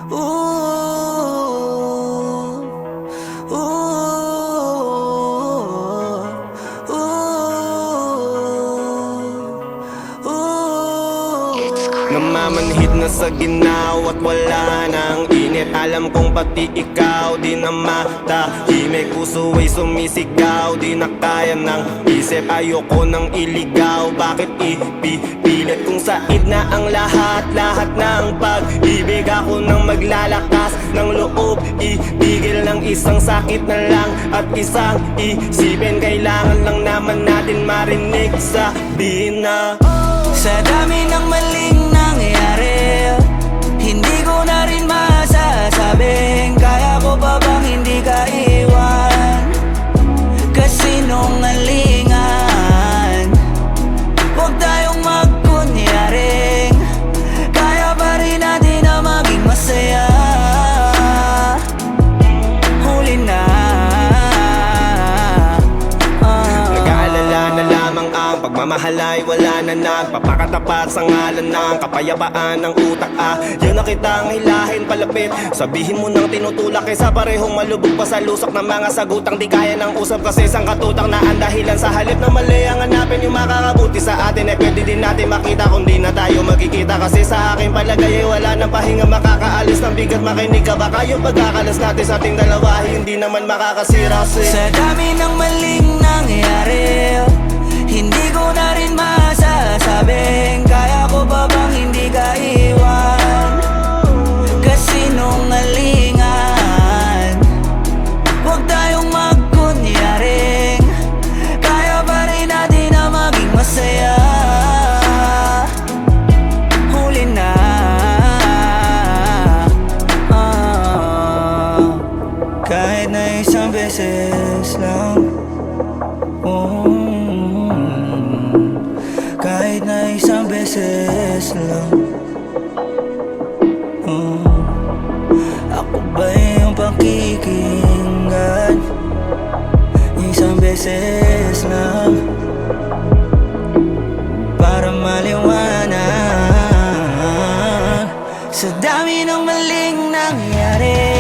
Ooh, ooh, ooh, ooh. Namamanhid na sa ginaw at wala nang init. Alam kong pati ikaw di na matahimik. Puso ay sumisigaw, di na kaya ng isip. Ayoko nang iligaw, bakit ipipilit? Kung said na ang lahat ng pag-ibig. Ako nang maglalakas ng loob, itigil ng isang sakit na lang at isang isipin. Kailangan lang naman natin marinig, sabihin na Sa dami ng maling nangyari, hindi ko na rin masasabing kaya ko pa bang hindi ka iwan. Kasinungalingan, huwag tayong magkunyaring kaya pa rin natin na maging masaya. Huli na Nag-aalala na lamang ang pagmamahal ay wala na nagpapakatapat sa ngalan ng kapayapaan ng utak. Yun na kitang hilahin palapit. Sabihin mo nang tinutulak kaysa parehong malubog pa sa lusok ng mga sagutang di kaya ng usap kasi isang katutang na ang dahilan sa halip na mali ang hanapin yung makakabuti sa atin. Pwede din natin makita kung di na tayo magkikita kasi sa aking palagay ay wala nang pahinga makakaalis ng bigat. Makinig ka baka yung pagkakalas natin sa ating dalawa hindi naman makakasira kasi Sa dami ng maling nangyari, hindi ko na rin masasabing kaya ko pa bang hindi ka iwan. Kasinungalingan, huwag tayong magkunyaring kaya pa rin natin na maging masaya. Huli na kahit na isang beses lang. Kahit na isang beses lang. Ako ba yung pakikinggan? Isang beses lang para maliwanag. Sa dami ng maling nangyari,